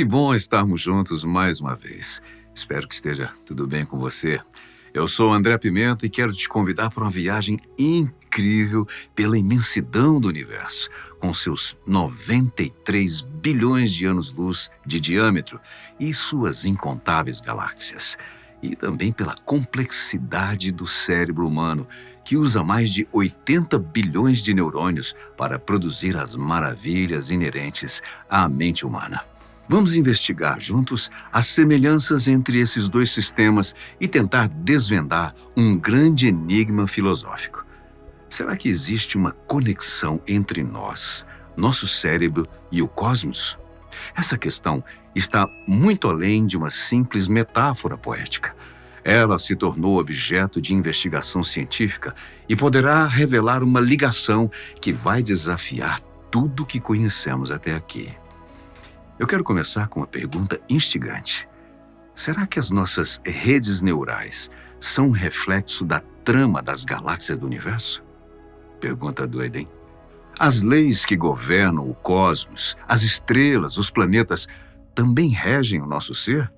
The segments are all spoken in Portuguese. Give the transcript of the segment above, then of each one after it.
Que bom estarmos juntos mais uma vez. Espero que esteja tudo bem com você. Eu sou André Pimenta e quero te convidar para uma viagem incrível pela imensidão do universo, com seus 93 bilhões de anos-luz de diâmetro e suas incontáveis galáxias. E também pela complexidade do cérebro humano, que usa mais de 80 bilhões de neurônios para produzir as maravilhas inerentes à mente humana. Vamos investigar juntos as semelhanças entre esses dois sistemas e tentar desvendar um grande enigma filosófico. Será que existe uma conexão entre nós, nosso cérebro e o cosmos? Essa questão está muito além de uma simples metáfora poética. Ela se tornou objeto de investigação científica e poderá revelar uma ligação que vai desafiar tudo que conhecemos até aqui. Eu quero começar com uma pergunta instigante. Será que as nossas redes neurais são um reflexo da trama das galáxias do universo? Pergunta doida, hein? As leis que governam o cosmos, as estrelas, os planetas, também regem o nosso ser?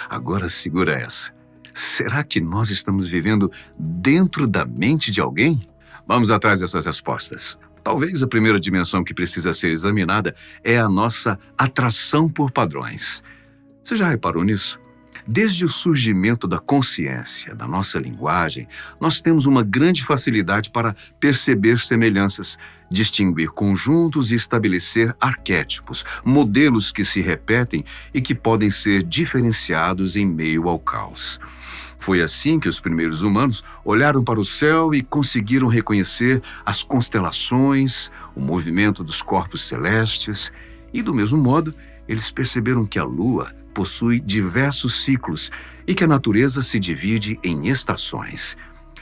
Agora segura essa. Será que nós estamos vivendo dentro da mente de alguém? Vamos atrás dessas respostas. Talvez a primeira dimensão que precisa ser examinada é a nossa atração por padrões. Você já reparou nisso? Desde o surgimento da consciência, da nossa linguagem, nós temos uma grande facilidade para perceber semelhanças, distinguir conjuntos e estabelecer arquétipos, modelos que se repetem e que podem ser diferenciados em meio ao caos. Foi assim que os primeiros humanos olharam para o céu e conseguiram reconhecer as constelações, o movimento dos corpos celestes, e do mesmo modo, eles perceberam que a Lua possui diversos ciclos e que a natureza se divide em estações.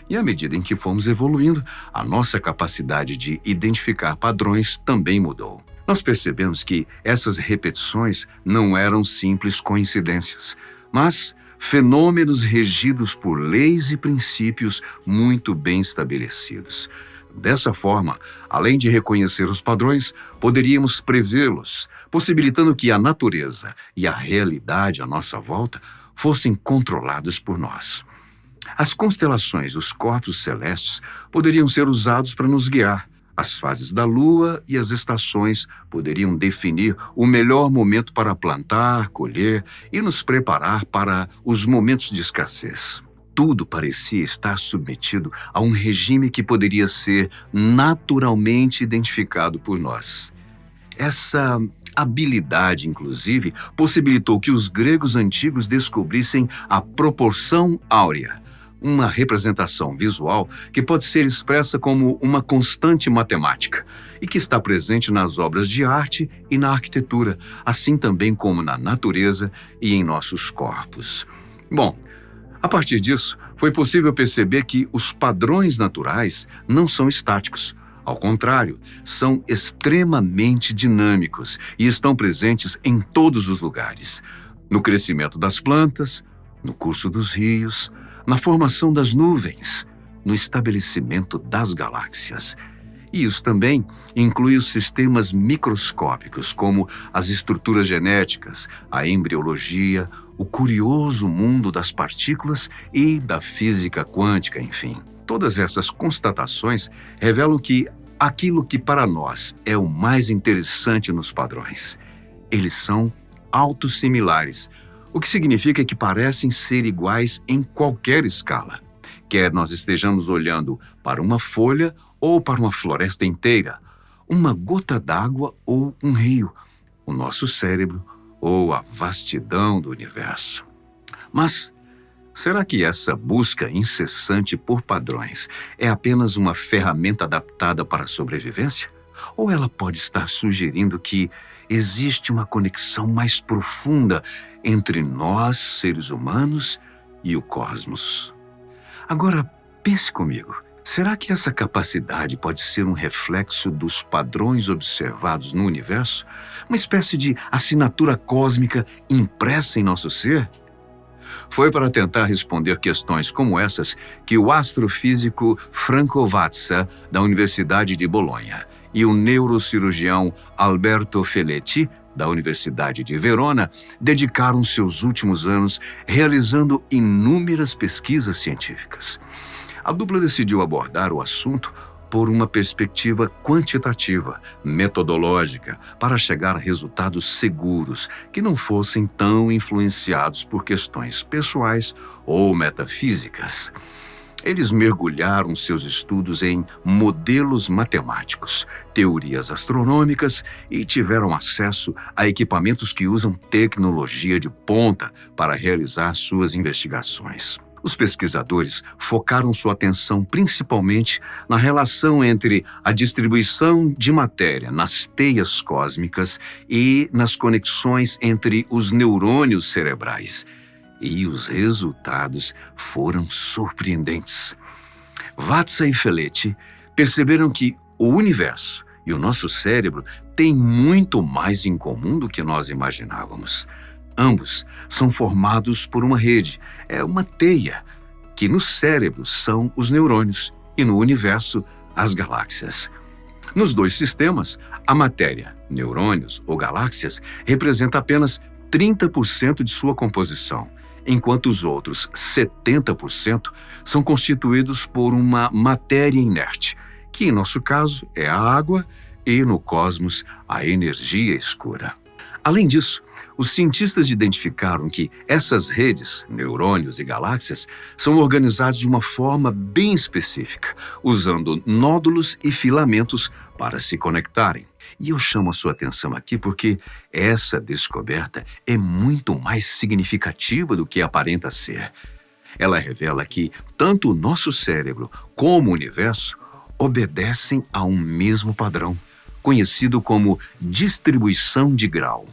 E à medida em que fomos evoluindo, a nossa capacidade de identificar padrões também mudou. Nós percebemos que essas repetições não eram simples coincidências, mas fenômenos regidos por leis e princípios muito bem estabelecidos. Dessa forma, além de reconhecer os padrões, poderíamos prevê-los, possibilitando que a natureza e a realidade à nossa volta fossem controlados por nós. As constelações, os corpos celestes, poderiam ser usados para nos guiar. As fases da Lua e as estações poderiam definir o melhor momento para plantar, colher e nos preparar para os momentos de escassez. Tudo parecia estar submetido a um regime que poderia ser naturalmente identificado por nós. Essa habilidade, inclusive, possibilitou que os gregos antigos descobrissem a proporção áurea, uma representação visual que pode ser expressa como uma constante matemática e que está presente nas obras de arte e na arquitetura, assim também como na natureza e em nossos corpos. Bom, a partir disso, foi possível perceber que os padrões naturais não são estáticos. Ao contrário, são extremamente dinâmicos e estão presentes em todos os lugares. No crescimento das plantas, no curso dos rios, na formação das nuvens, no estabelecimento das galáxias. E isso também inclui os sistemas microscópicos, como as estruturas genéticas, a embriologia, o curioso mundo das partículas e da física quântica, enfim. Todas essas constatações revelam que aquilo que para nós é o mais interessante nos padrões, eles são autossimilares, o que significa que parecem ser iguais em qualquer escala. Quer nós estejamos olhando para uma folha ou para uma floresta inteira, uma gota d'água ou um rio, o nosso cérebro ou a vastidão do universo. Mas será que essa busca incessante por padrões é apenas uma ferramenta adaptada para a sobrevivência? Ou ela pode estar sugerindo que existe uma conexão mais profunda entre nós, seres humanos, e o cosmos? Agora, pense comigo. Será que essa capacidade pode ser um reflexo dos padrões observados no universo? Uma espécie de assinatura cósmica impressa em nosso ser? Foi para tentar responder questões como essas que o astrofísico Franco Vatsa, da Universidade de Bolonha, e o neurocirurgião Alberto Feletti da Universidade de Verona, dedicaram seus últimos anos realizando inúmeras pesquisas científicas. A dupla decidiu abordar o assunto por uma perspectiva quantitativa, metodológica, para chegar a resultados seguros que não fossem tão influenciados por questões pessoais ou metafísicas. Eles mergulharam seus estudos em modelos matemáticos, teorias astronômicas e tiveram acesso a equipamentos que usam tecnologia de ponta para realizar suas investigações. Os pesquisadores focaram sua atenção principalmente na relação entre a distribuição de matéria nas teias cósmicas e nas conexões entre os neurônios cerebrais. E os resultados foram surpreendentes. Vatsa e Feletti perceberam que o universo e o nosso cérebro têm muito mais em comum do que nós imaginávamos. Ambos são formados por uma rede, uma teia, que no cérebro são os neurônios e no universo as galáxias. Nos dois sistemas, a matéria, neurônios ou galáxias, representa apenas 30% de sua composição, enquanto os outros 70% são constituídos por uma matéria inerte, que em nosso caso é a água e no cosmos a energia escura. Além disso, os cientistas identificaram que essas redes, neurônios e galáxias, são organizadas de uma forma bem específica, usando nódulos e filamentos para se conectarem. E eu chamo a sua atenção aqui porque essa descoberta é muito mais significativa do que aparenta ser. Ela revela que tanto o nosso cérebro como o universo obedecem a um mesmo padrão, conhecido como distribuição de grau.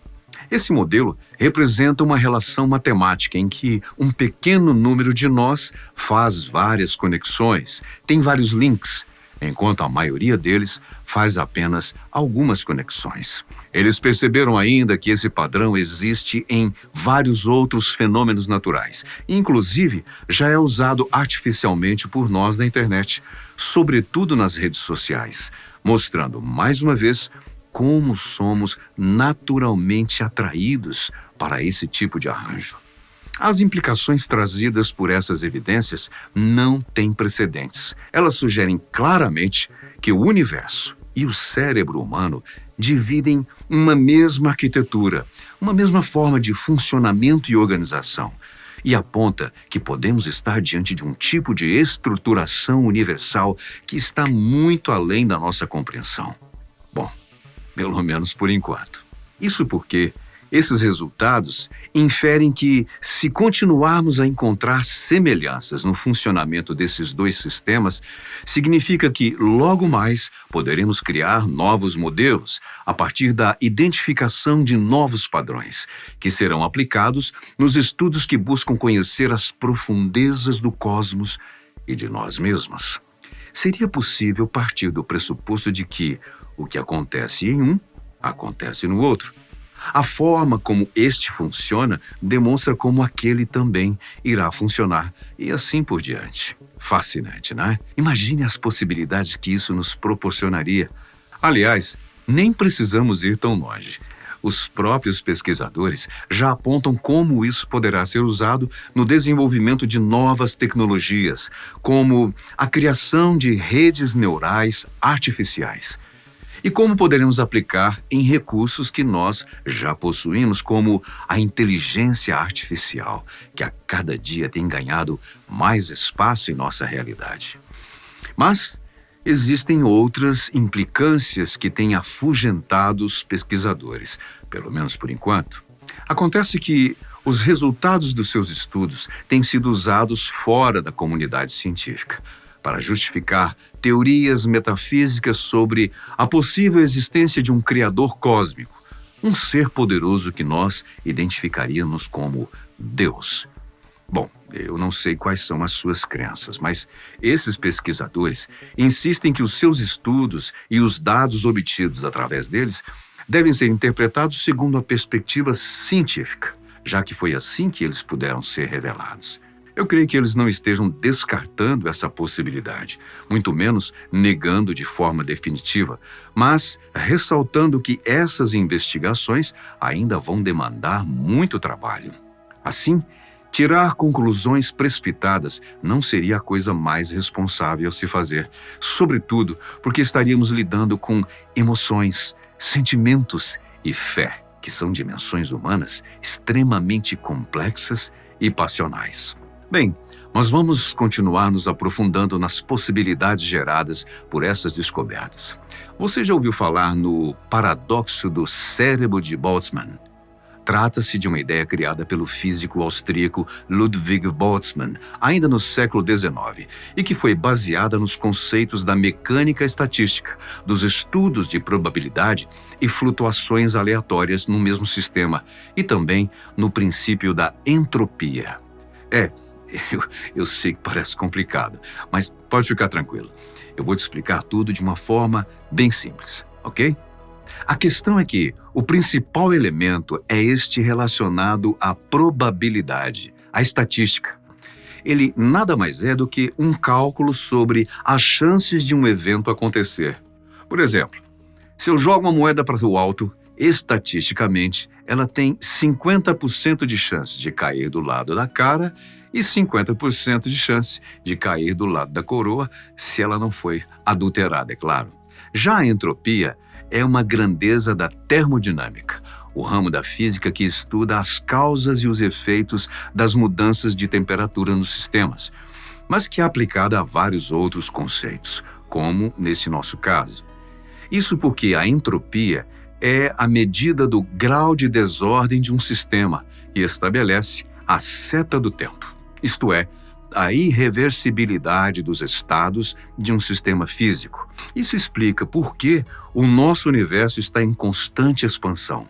Esse modelo representa uma relação matemática em que um pequeno número de nós faz várias conexões, tem vários links, enquanto a maioria deles faz apenas algumas conexões. Eles perceberam ainda que esse padrão existe em vários outros fenômenos naturais. Inclusive, já é usado artificialmente por nós na internet, sobretudo nas redes sociais, mostrando, mais uma vez, como somos naturalmente atraídos para esse tipo de arranjo. As implicações trazidas por essas evidências não têm precedentes. Elas sugerem claramente que o universo e o cérebro humano dividem uma mesma arquitetura, uma mesma forma de funcionamento e organização, e aponta que podemos estar diante de um tipo de estruturação universal que está muito além da nossa compreensão. Bom, pelo menos por enquanto. Isso porque esses resultados inferem que, se continuarmos a encontrar semelhanças no funcionamento desses dois sistemas, significa que, logo mais, poderemos criar novos modelos a partir da identificação de novos padrões, que serão aplicados nos estudos que buscam conhecer as profundezas do cosmos e de nós mesmos. Seria possível partir do pressuposto de que o que acontece em um, acontece no outro. A forma como este funciona demonstra como aquele também irá funcionar, e assim por diante. Fascinante, né? Imagine as possibilidades que isso nos proporcionaria. Aliás, nem precisamos ir tão longe. Os próprios pesquisadores já apontam como isso poderá ser usado no desenvolvimento de novas tecnologias, como a criação de redes neurais artificiais. E como poderemos aplicar em recursos que nós já possuímos, como a inteligência artificial, que a cada dia tem ganhado mais espaço em nossa realidade. Mas existem outras implicâncias que têm afugentado os pesquisadores, pelo menos por enquanto. Acontece que os resultados dos seus estudos têm sido usados fora da comunidade científica, para justificar teorias metafísicas sobre a possível existência de um criador cósmico, um ser poderoso que nós identificaríamos como Deus. Bom, eu não sei quais são as suas crenças, mas esses pesquisadores insistem que os seus estudos e os dados obtidos através deles devem ser interpretados segundo a perspectiva científica, já que foi assim que eles puderam ser revelados. Eu creio que eles não estejam descartando essa possibilidade, muito menos negando de forma definitiva, mas ressaltando que essas investigações ainda vão demandar muito trabalho. Assim, tirar conclusões precipitadas não seria a coisa mais responsável a se fazer, sobretudo porque estaríamos lidando com emoções, sentimentos e fé, que são dimensões humanas extremamente complexas e passionais. Bem, nós vamos continuar nos aprofundando nas possibilidades geradas por essas descobertas. Você já ouviu falar no paradoxo do cérebro de Boltzmann? Trata-se de uma ideia criada pelo físico austríaco Ludwig Boltzmann, ainda no século XIX, e que foi baseada nos conceitos da mecânica estatística, dos estudos de probabilidade e flutuações aleatórias no mesmo sistema, e também no princípio da entropia. Eu sei que parece complicado, mas pode ficar tranquilo. Eu vou te explicar tudo de uma forma bem simples, ok? A questão é que o principal elemento é este relacionado à probabilidade, à estatística. Ele nada mais é do que um cálculo sobre as chances de um evento acontecer. Por exemplo, se eu jogo uma moeda para o alto, estatisticamente, ela tem 50% de chance de cair do lado da cara e 50% de chance de cair do lado da coroa, se ela não foi adulterada, é claro. Já a entropia é uma grandeza da termodinâmica, o ramo da física que estuda as causas e os efeitos das mudanças de temperatura nos sistemas, mas que é aplicada a vários outros conceitos, como nesse nosso caso. Isso porque a entropia é a medida do grau de desordem de um sistema e estabelece a seta do tempo, isto é, a irreversibilidade dos estados de um sistema físico. Isso explica por que o nosso universo está em constante expansão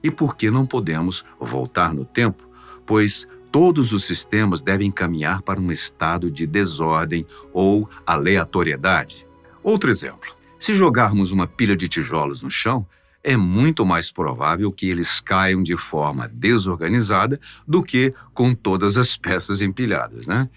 e por que não podemos voltar no tempo, pois todos os sistemas devem caminhar para um estado de desordem ou aleatoriedade. Outro exemplo, se jogarmos uma pilha de tijolos no chão, é muito mais provável que eles caiam de forma desorganizada do que com todas as peças empilhadas, né?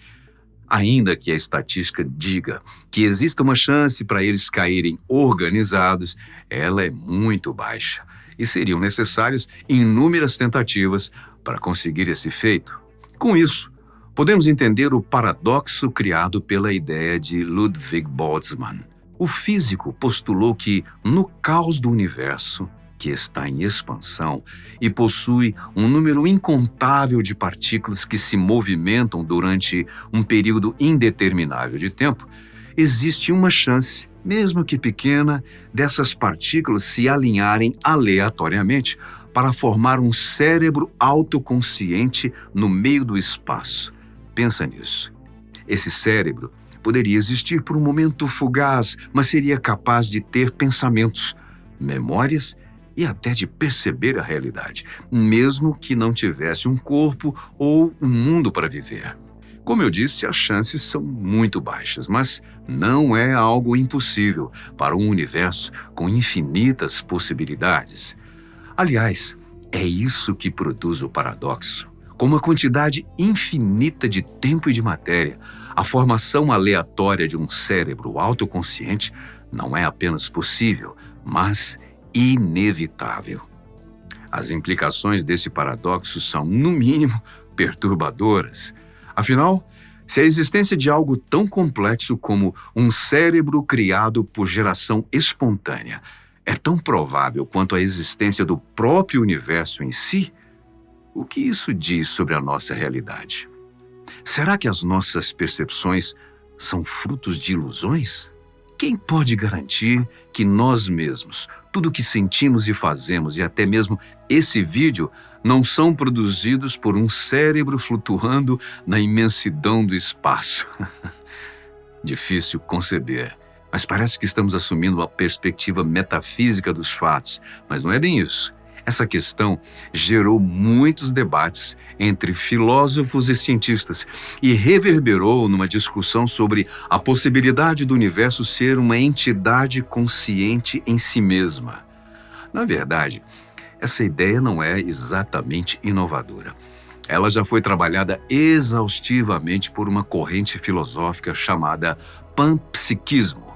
Ainda que a estatística diga que exista uma chance para eles caírem organizados, ela é muito baixa e seriam necessárias inúmeras tentativas para conseguir esse feito. Com isso, podemos entender o paradoxo criado pela ideia de Ludwig Boltzmann. O físico postulou que, no caos do universo, que está em expansão e possui um número incontável de partículas que se movimentam durante um período indeterminável de tempo, existe uma chance, mesmo que pequena, dessas partículas se alinharem aleatoriamente para formar um cérebro autoconsciente no meio do espaço. Pensa nisso. Esse cérebro poderia existir por um momento fugaz, mas seria capaz de ter pensamentos, memórias e até de perceber a realidade, mesmo que não tivesse um corpo ou um mundo para viver. Como eu disse, as chances são muito baixas, mas não é algo impossível para um universo com infinitas possibilidades. Aliás, é isso que produz o paradoxo. Com uma quantidade infinita de tempo e de matéria, a formação aleatória de um cérebro autoconsciente não é apenas possível, mas inevitável. As implicações desse paradoxo são, no mínimo, perturbadoras. Afinal, se a existência de algo tão complexo como um cérebro criado por geração espontânea é tão provável quanto a existência do próprio universo em si, o que isso diz sobre a nossa realidade? Será que as nossas percepções são frutos de ilusões? Quem pode garantir que nós mesmos, tudo o que sentimos e fazemos, e até mesmo esse vídeo, não são produzidos por um cérebro flutuando na imensidão do espaço? Difícil conceber, mas parece que estamos assumindo uma perspectiva metafísica dos fatos, mas não é bem isso. Essa questão gerou muitos debates entre filósofos e cientistas e reverberou numa discussão sobre a possibilidade do universo ser uma entidade consciente em si mesma. Na verdade, essa ideia não é exatamente inovadora. Ela já foi trabalhada exaustivamente por uma corrente filosófica chamada panpsiquismo.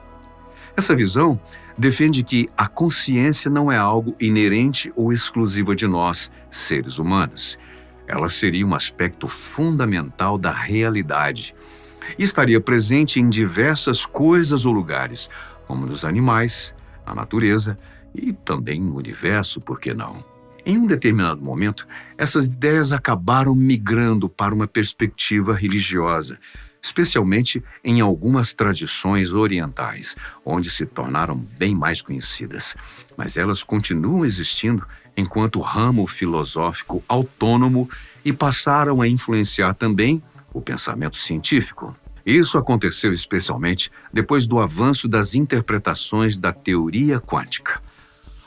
Essa visão defende que a consciência não é algo inerente ou exclusiva de nós, seres humanos. Ela seria um aspecto fundamental da realidade e estaria presente em diversas coisas ou lugares, como nos animais, na natureza e também no universo, por que não? Em um determinado momento, essas ideias acabaram migrando para uma perspectiva religiosa, especialmente em algumas tradições orientais, onde se tornaram bem mais conhecidas. Mas elas continuam existindo enquanto ramo filosófico autônomo e passaram a influenciar também o pensamento científico. Isso aconteceu especialmente depois do avanço das interpretações da teoria quântica.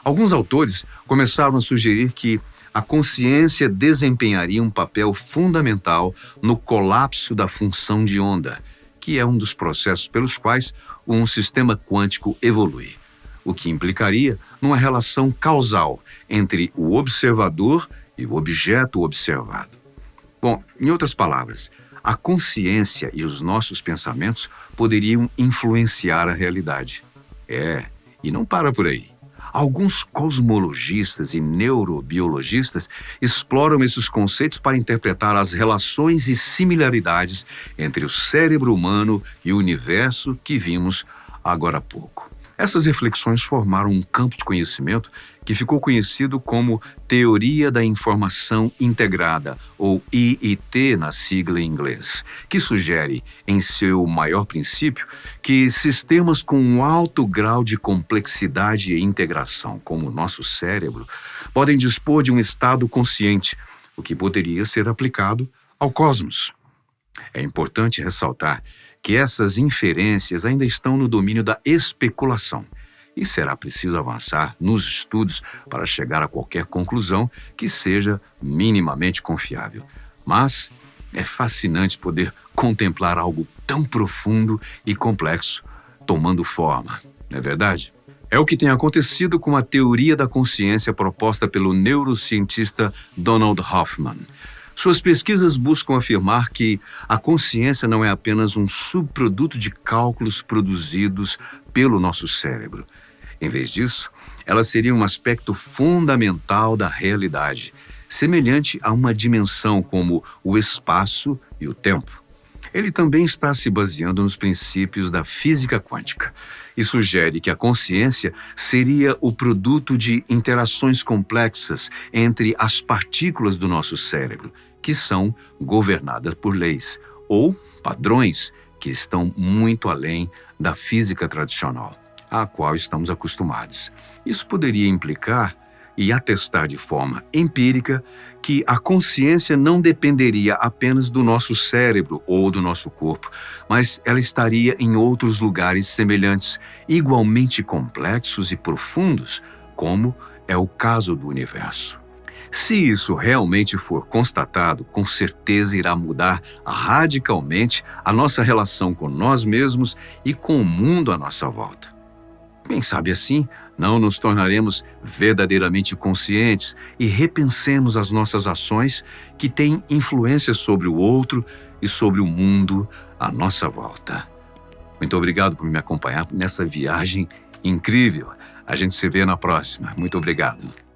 Alguns autores começaram a sugerir que a consciência desempenharia um papel fundamental no colapso da função de onda, que é um dos processos pelos quais um sistema quântico evolui, o que implicaria numa relação causal entre o observador e o objeto observado. Bom, em outras palavras, a consciência e os nossos pensamentos poderiam influenciar a realidade. E não para por aí. Alguns cosmologistas e neurobiologistas exploram esses conceitos para interpretar as relações e similaridades entre o cérebro humano e o universo que vimos agora há pouco. Essas reflexões formaram um campo de conhecimento que ficou conhecido como Teoria da Informação Integrada, ou IIT na sigla em inglês, que sugere, em seu maior princípio, que sistemas com um alto grau de complexidade e integração, como o nosso cérebro, podem dispor de um estado consciente, o que poderia ser aplicado ao cosmos. É importante ressaltar que essas inferências ainda estão no domínio da especulação e será preciso avançar nos estudos para chegar a qualquer conclusão que seja minimamente confiável. Mas é fascinante poder contemplar algo tão profundo e complexo tomando forma, não é verdade? É o que tem acontecido com a teoria da consciência proposta pelo neurocientista Donald Hoffman. Suas pesquisas buscam afirmar que a consciência não é apenas um subproduto de cálculos produzidos pelo nosso cérebro. Em vez disso, ela seria um aspecto fundamental da realidade, semelhante a uma dimensão como o espaço e o tempo. Ele também está se baseando nos princípios da física quântica e sugere que a consciência seria o produto de interações complexas entre as partículas do nosso cérebro, que são governadas por leis ou padrões que estão muito além da física tradicional, à qual estamos acostumados. Isso poderia implicar e atestar de forma empírica que a consciência não dependeria apenas do nosso cérebro ou do nosso corpo, mas ela estaria em outros lugares semelhantes, igualmente complexos e profundos, como é o caso do universo. Se isso realmente for constatado, com certeza irá mudar radicalmente a nossa relação com nós mesmos e com o mundo à nossa volta. Quem sabe assim, não nos tornaremos verdadeiramente conscientes e repensemos as nossas ações que têm influência sobre o outro e sobre o mundo à nossa volta. Muito obrigado por me acompanhar nessa viagem incrível. A gente se vê na próxima. Muito obrigado.